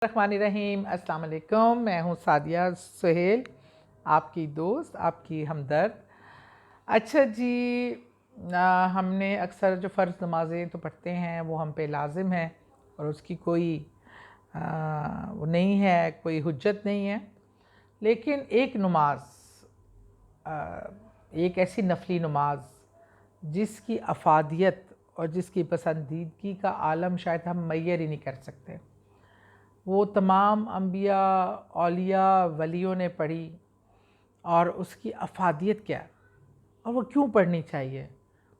रहीम अस्सलाम वालेकुम। मैं हूँ सादिया सुहेल, आपकी दोस्त, आपकी हमदर्द। अच्छा जी, हमने अक्सर जो फ़र्ज़ नमाज़ें तो पढ़ते हैं वो हम पे लाजिम है और उसकी कोई वो नहीं है, कोई हुज्जत नहीं है। लेकिन एक नमाज, एक ऐसी नफली नमाज जिसकी अफादियत और जिसकी पसंदीदगी का आलम शायद हम मैयर ही नहीं कर सकते, वो तमाम अम्बिया, औलिया, वलियों ने पढ़ी और उसकी अफादियत क्या है और वो क्यों पढ़नी चाहिए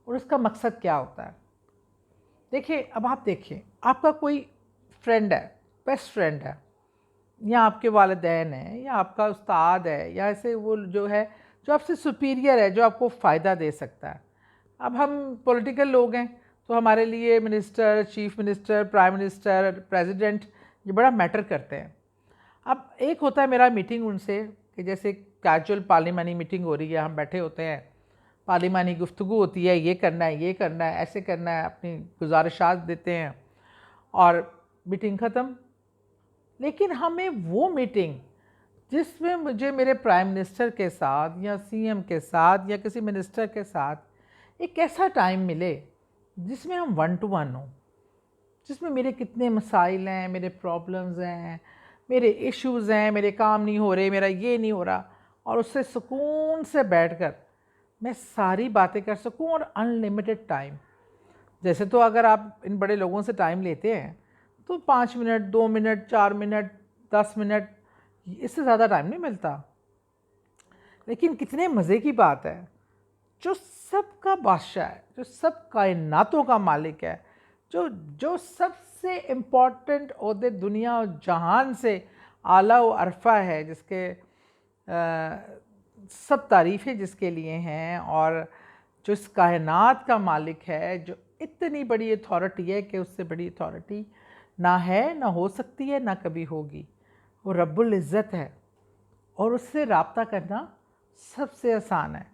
और उसका मकसद क्या होता है। देखिए, अब आप देखिए, आपका कोई फ्रेंड है, बेस्ट फ्रेंड है, या आपके वालिदैन हैं, या आपका उस्ताद है, या ऐसे वो जो है जो आपसे सुपीरियर है, जो आपको फ़ायदा दे सकता है। अब हम पॉलिटिकल लोग हैं तो हमारे लिए minister, chief minister, prime minister, president ये बड़ा मैटर करते हैं। अब एक होता है मेरा मीटिंग उनसे कि जैसे कैजुअल पार्लिमानी मीटिंग हो रही है, हम बैठे होते हैं, पार्लिमानी गुफ्तगू होती है, ये करना है, ये करना है, ऐसे करना है, अपनी गुजारिशात देते हैं और मीटिंग ख़त्म। लेकिन हमें वो मीटिंग जिसमें मुझे मेरे प्राइम मिनिस्टर के साथ या सीएम के साथ या किसी मिनिस्टर के साथ एक ऐसा टाइम मिले जिसमें हम वन टू वन हों, जिसमें मेरे कितने मसाइल हैं, मेरे प्रॉब्लम्स हैं, मेरे इश्यूज़ हैं, मेरे काम नहीं हो रहे, मेरा ये नहीं हो रहा, और उससे सुकून से बैठकर मैं सारी बातें कर सकूं और अनलिमिटेड टाइम। जैसे तो अगर आप इन बड़े लोगों से टाइम लेते हैं तो 5 मिनट, 2 मिनट, 4 मिनट, 10 मिनट, इससे ज़्यादा टाइम नहीं मिलता। लेकिन कितने मज़े की बात है, जो सबका बादशाह है, जो सब कायनातों का मालिक है, जो जो सबसे इम्पॉर्टेंट ओहदे दुनिया और जहान से आला व अरफा है, जिसके सब तारीफ़ें जिसके लिए हैं, और जो इस कायनात का मालिक है, जो इतनी बड़ी अथॉरिटी है कि उससे बड़ी अथॉरिटी ना है, ना हो सकती है, ना कभी होगी, वो रब्बुल इज़्ज़त है। और उससे रब्ता करना सबसे आसान है,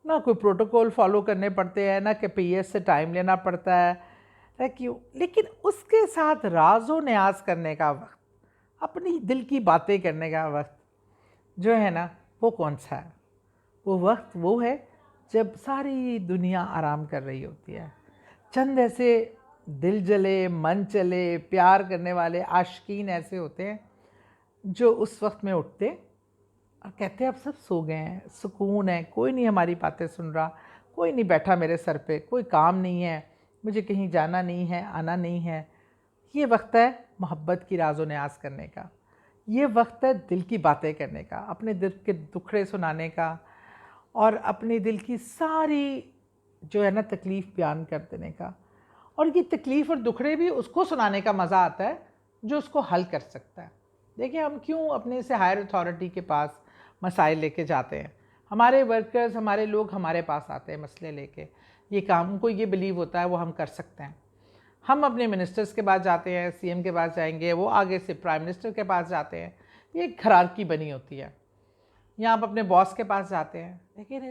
ना कोई प्रोटोकॉल फॉलो करने पड़ते हैं, ना कि पीएस से टाइम लेना पड़ता है, ना क्यों। लेकिन उसके साथ राज़ो न्याज करने का वक्त, अपनी दिल की बातें करने का वक्त जो है ना, वो कौन सा है? वो वक्त वो है जब सारी दुनिया आराम कर रही होती है। चंद ऐसे दिल जले, मन चले, प्यार करने वाले आशिकीन ऐसे होते हैं जो उस वक्त में उठते और कहते हैं अब सब सो गए हैं, सुकून है, कोई नहीं हमारी बातें सुन रहा, कोई नहीं बैठा मेरे सर पे, कोई काम नहीं है, मुझे कहीं जाना नहीं है, आना नहीं है। ये वक्त है मोहब्बत की राज़ो न्याज करने का, ये वक्त है दिल की बातें करने का, अपने दिल के दुखड़े सुनाने का, और अपने दिल की सारी जो है ना तकलीफ़ बयान कर देने का। और ये तकलीफ़ और दुखड़े भी उसको सुनाने का मज़ा आता है जो उसको हल कर सकता है। देखिए, हम क्यों अपने से हायर अथॉरिटी के पास मसाइल लेके जाते हैं? हमारे वर्कर्स, हमारे लोग हमारे पास आते हैं मसले लेके, ये काम उनको ये बिलीव होता है वो हम कर सकते हैं। हम अपने मिनिस्टर्स के पास जाते हैं, सीएम के पास जाएंगे, वो आगे से प्राइम मिनिस्टर के पास जाते हैं, ये एक हरारकी बनी होती है। या आप अपने बॉस के पास जाते हैं, लेकिन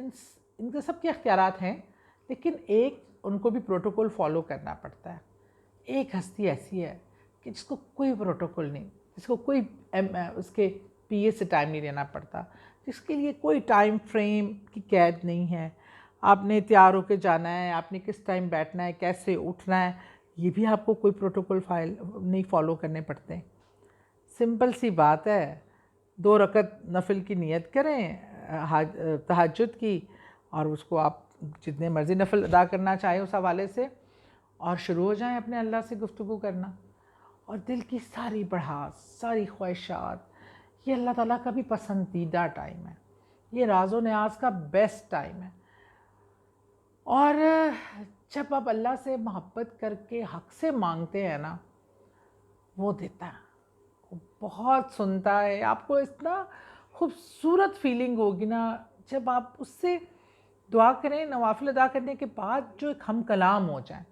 इनके सब के अख्तियारात हैं, लेकिन एक उनको भी प्रोटोकॉल फॉलो करना पड़ता है। एक हस्ती ऐसी है कि जिसको कोई प्रोटोकॉल नहीं, जिसको कोई उसके पीए से टाइम नहीं लेना पड़ता, जिसके लिए कोई टाइम फ्रेम की कैद नहीं है। आपने तैयार होकर जाना है, आपने किस टाइम बैठना है, कैसे उठना है, ये भी आपको कोई प्रोटोकॉल फाइल नहीं फॉलो करने पड़ते। सिंपल सी बात है, 2 रकत नफिल की नियत करें तहज्जुद की, और उसको आप जितने मर्ज़ी नफिल अदा करना चाहें उस हवाले से, और शुरू हो जाएं अपने अल्लाह से गुफ्तगू करना। और दिल की सारी बढ़ास, सारी ख्वाहिशात, ये अल्लाह ताला का भी पसंदीदा टाइम है, ये राज़ो न्याज का बेस्ट टाइम है। और जब आप अल्लाह से मोहब्बत करके हक़ से मांगते हैं ना, वो देता है, वो बहुत सुनता है। आपको इतना खूबसूरत फीलिंग होगी ना जब आप उससे दुआ करें, नवाफिल अदा करने के बाद जो एक हम कलाम हो जाए,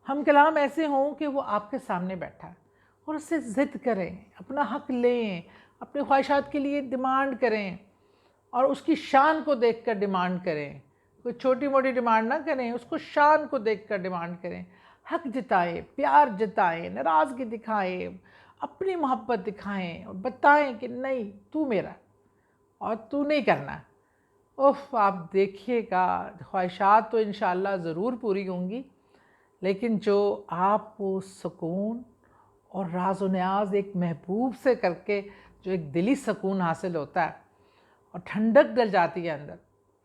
हम कलाम ऐसे हों कि वो आपके सामने बैठा है और उससे ज़िद करें, अपना हक़ लें, अपने ख्वाहिशात के लिए डिमांड करें, और उसकी शान को देखकर डिमांड करें। कोई छोटी मोटी डिमांड ना करें, उसको शान को देखकर डिमांड करें। हक़ जताएं, प्यार जताएं, नाराज़गी दिखाएं, अपनी मोहब्बत दिखाएं और बताएं कि नहीं तू मेरा और तू नहीं करना। उफ, आप देखिएगा ख्वाहिशात तो इंशाअल्लाह ज़रूर पूरी होंगी, लेकिन जो आपको सुकून और राज़ व न्याज़ एक महबूब से करके जो एक दिली सुकून हासिल होता है और ठंडक डल जाती है अंदर,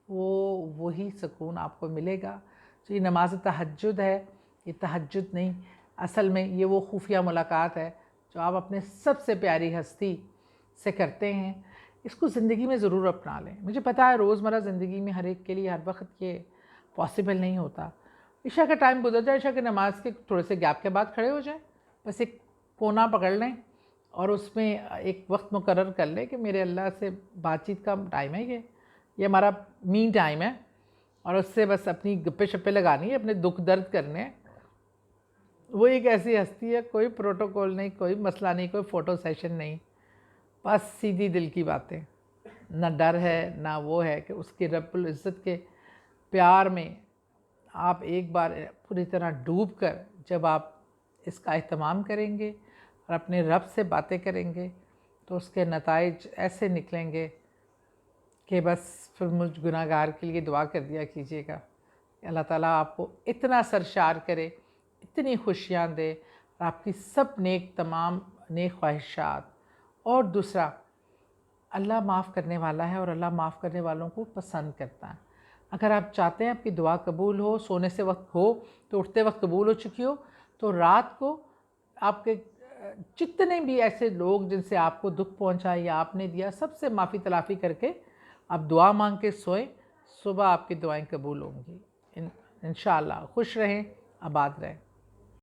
वो वही सुकून आपको मिलेगा। तो ये नमाज तहज्जुद है, ये तहज्जुद नहीं, असल में ये वो खुफिया मुलाकात है जो आप अपने सबसे प्यारी हस्ती से करते हैं। इसको ज़िंदगी में ज़रूर अपना लें। मुझे पता है रोज़मर्रा ज़िंदगी में हर एक के लिए हर वक्त ये पॉसिबल नहीं होता। इशा का टाइम गुजर जाए, इशा की नमाज के थोड़े से गैप के बाद खड़े हो जाएं, बस एक कोना पकड़ लें और उसमें एक वक्त मुकर्रर कर लें कि मेरे अल्लाह से बातचीत का टाइम है, ये हमारा मी टाइम है, और उससे बस अपनी गप्पे शप्पे लगानी है, अपने दुख दर्द करने हैं। वो एक ऐसी हस्ती है, कोई प्रोटोकॉल नहीं, कोई मसला नहीं, कोई फ़ोटो सेशन नहीं, बस सीधी दिल की बातें। ना डर है ना वो है कि उसके रब्बुल इज़्ज़त के प्यार में आप एक बार पूरी तरह डूब कर जब आप इसका एहतमाम करेंगे और अपने रब से बातें करेंगे तो उसके नताइज ऐसे निकलेंगे कि बस फिर मुझ गुनाहगार के लिए दुआ कर दिया कीजिएगा। अल्लाह ताला आपको इतना सरशार करे, इतनी खुशियाँ दे और आपकी सब नेक तमाम नेक ख्वाहिशात। और दूसरा, अल्लाह माफ़ करने वाला है और अल्लाह माफ़ करने वालों को पसंद करता है। अगर आप चाहते हैं आपकी दुआ कबूल हो, सोने से वक्त हो तो उठते वक्त कबूल हो चुकी हो, तो रात को आपके जितने भी ऐसे लोग जिनसे आपको दुख पहुंचा या आपने दिया, सबसे माफ़ी तलाफ़ी करके आप दुआ मांग के सोएं, सुबह आपकी दुआएं कबूल होंगी इंशाअल्लाह। खुश रहें, आबाद रहें।